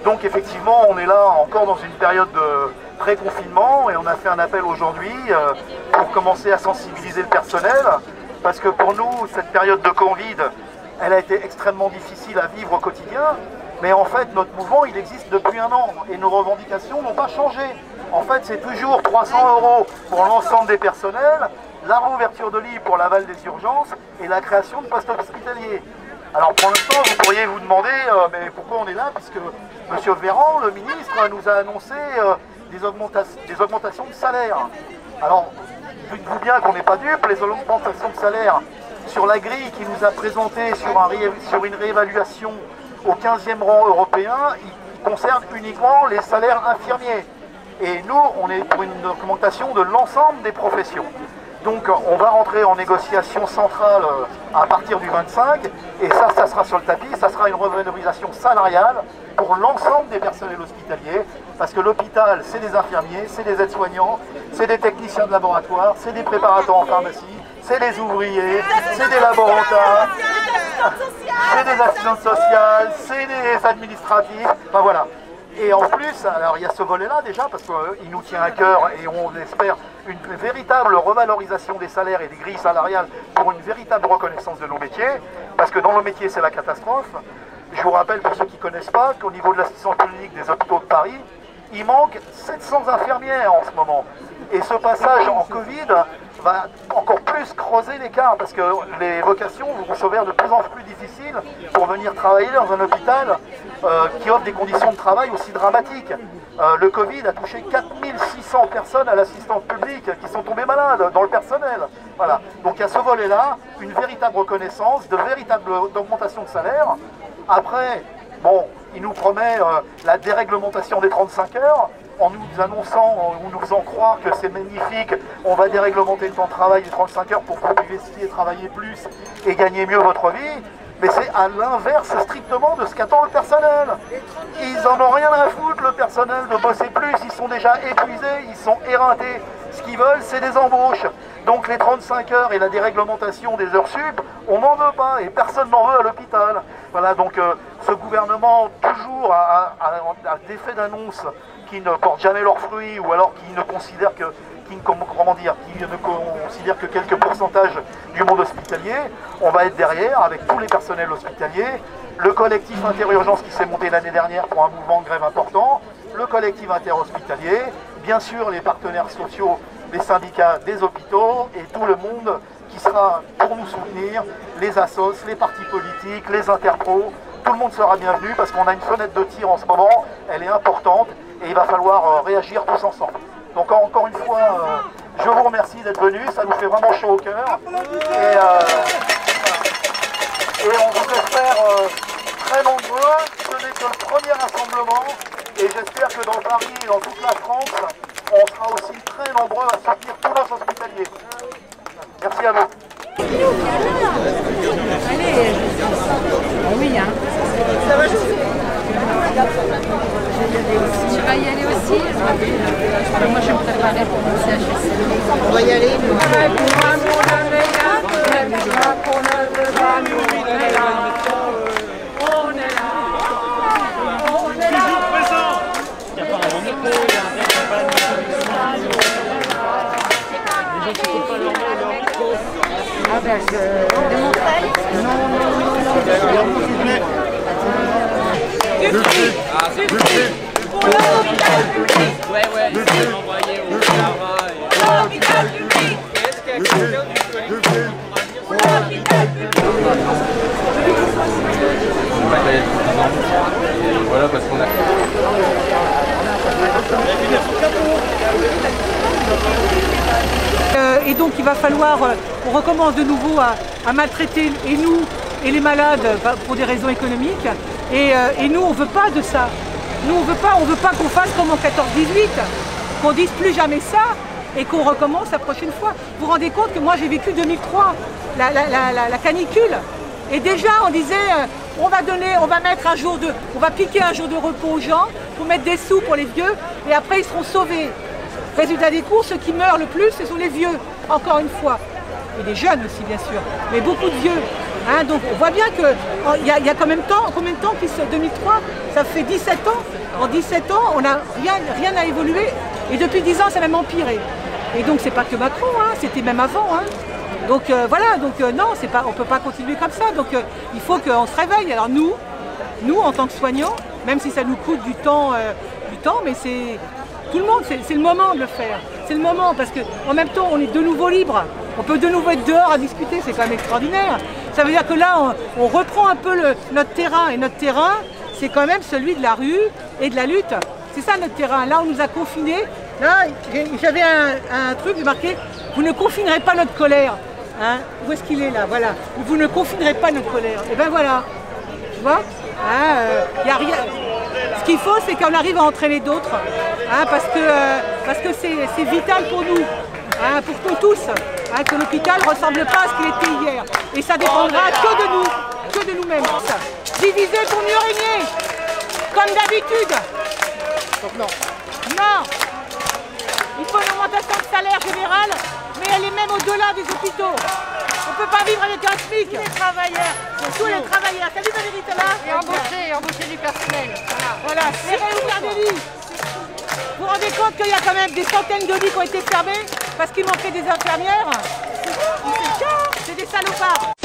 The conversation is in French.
Donc effectivement, on est là encore dans une période de pré-confinement et on a fait un appel aujourd'hui pour commencer à sensibiliser le personnel, parce que pour nous, cette période de Covid, elle a été extrêmement difficile à vivre au quotidien, mais en fait, notre mouvement, il existe depuis un an et nos revendications n'ont pas changé. En fait, c'est toujours 300 € pour l'ensemble des personnels, la réouverture de lits pour l'aval des urgences et la création de postes hospitaliers. Alors pour l'instant, vous pourriez vous demander mais pourquoi on est là, puisque M. Véran, le ministre, nous a annoncé des augmentations de salaire. Alors, dites-vous bien qu'on n'est pas dupes, les augmentations de salaire sur la grille qui nous a présenté sur une réévaluation au 15e rang européen, il concerne uniquement les salaires infirmiers. Et nous, on est pour une augmentation de l'ensemble des professions. Donc on va rentrer en négociation centrale à partir du 25, et ça sera sur le tapis, ça sera une revalorisation salariale pour l'ensemble des personnels hospitaliers, parce que l'hôpital, c'est des infirmiers, c'est des aides-soignants, c'est des techniciens de laboratoire, c'est des préparateurs en pharmacie, c'est des ouvriers, c'est des laborantins, c'est des assistantes sociales, c'est des administratifs, enfin voilà. Et en plus, alors il y a ce volet-là déjà, parce qu'il nous tient à cœur et on espère une véritable revalorisation des salaires et des grilles salariales pour une véritable reconnaissance de nos métiers, parce que dans nos métiers c'est la catastrophe. Je vous rappelle, pour ceux qui ne connaissent pas, qu'au niveau de l'assistance clinique des hôpitaux de Paris, il manque 700 infirmières en ce moment. Et ce passage en Covid va encore plus creuser l'écart, parce que les vocations vont s'avérer de plus en plus difficiles pour venir travailler dans un hôpital qui offre des conditions de travail aussi dramatiques. Le Covid a touché 4600 personnes à l'assistance publique qui sont tombées malades dans le personnel. Voilà. Donc il y a ce volet-là, une véritable reconnaissance, de véritable augmentation de salaire. Après, bon, il nous promet la déréglementation des 35 heures, en nous annonçant, ou nous faisant croire que c'est magnifique, on va déréglementer le temps de travail des 35 heures pour que vous puissiez travailler plus et gagner mieux votre vie. Mais c'est à l'inverse strictement de ce qu'attend le personnel. Ils en ont rien à foutre, le personnel, de bosser plus, ils sont déjà épuisés, ils sont éreintés. Ce qu'ils veulent, c'est des embauches. Donc les 35 heures et la déréglementation des heures sup, on n'en veut pas et personne n'en veut à l'hôpital. Voilà, donc ce gouvernement, toujours à des faits d'annonce qui ne portent jamais leurs fruits, ou alors qui ne considèrent que quelques pourcentages du monde hospitalier. On va être derrière avec tous les personnels hospitaliers, le collectif interurgence qui s'est monté l'année dernière pour un mouvement de grève important, le collectif interhospitalier, bien sûr les partenaires sociaux, les syndicats des hôpitaux et tout le monde qui sera pour nous soutenir, les assos, les partis politiques, les interpros. Tout le monde sera bienvenu parce qu'on a une fenêtre de tir en ce moment, elle est importante et il va falloir réagir tous ensemble. Donc encore une fois, je vous remercie d'être venus, ça nous fait vraiment chaud au cœur. Et on vous espère très nombreux, ce n'est que le premier rassemblement et j'espère que dans Paris et dans toute la France, on sera aussi très nombreux à soutenir tous nos hospitaliers. Merci à vous. Allez, oui, hein. Ça va, tu vas y aller aussi? Moi, je vais me préparer pour mon CHSCT. On va y aller. Ah ben, de Montreuil? Pour l'hôpital public. Ouais, ils vont l'envoyer au travail. Pour l'hôpital public. Est-ce qu'il y a quelqu'un du collectif pour l'hôpital public? Voilà, parce qu'on a... Et donc il va falloir, on recommence de nouveau à maltraiter et nous et les malades pour des raisons économiques. Et nous on ne veut pas de ça. Nous on veut pas qu'on fasse comme en 14-18, qu'on dise plus jamais ça et qu'on recommence la prochaine fois. Vous vous rendez compte que moi j'ai vécu 2003, la canicule. Et déjà on disait on va piquer un jour de repos aux gens pour mettre des sous pour les vieux et après ils seront sauvés. Résultat des courses, ceux qui meurent le plus, ce sont les vieux, encore une fois. Et les jeunes aussi, bien sûr, mais beaucoup de vieux. Hein, donc on voit bien qu'il y a combien de temps 2003, ça fait 17 ans. En 17 ans, rien n'a évolué et depuis 10 ans, ça a même empiré. Et donc c'est pas que Macron, hein, c'était même avant. Hein. Donc voilà, donc non, on ne peut pas continuer comme ça. Donc il faut qu'on se réveille. Alors nous en tant que soignants, même si ça nous coûte du temps, mais c'est tout le monde, c'est le moment de le faire. C'est le moment parce qu'en même temps, on est de nouveau libre. On peut de nouveau être dehors à discuter, c'est quand même extraordinaire. Ça veut dire que là, on reprend un peu notre terrain. Et notre terrain, c'est quand même celui de la rue et de la lutte. C'est ça notre terrain. Là, on nous a confinés. Là, j'avais un truc marqué « Vous ne confinerez pas notre colère hein ». Où est-ce qu'il est là? Voilà. « Vous ne confinerez pas notre colère ». Et ben voilà. Tu vois hein, y a rien. Ce qu'il faut, c'est qu'on arrive à entraîner d'autres. Hein, parce que c'est vital pour nous. Hein, pour nous tous. Hein, que l'hôpital ne ressemble pas à ce qu'il était hier. Et ça dépendra que de nous-mêmes. Diviser pour mieux régner. Comme d'habitude. Donc non. Non. Il faut une augmentation de salaire générale, mais elle est même au-delà des hôpitaux. On ne peut pas vivre avec un SMIC. Tous les travailleurs. Tous les travailleurs. Salut Valérie, t'es là? Et embaucher du personnel. Voilà. Et réouvrir des lits. Vous vous rendez compte qu'il y a quand même des centaines de lits qui ont été fermés parce qu'il manquait des infirmières? C'est des salopards.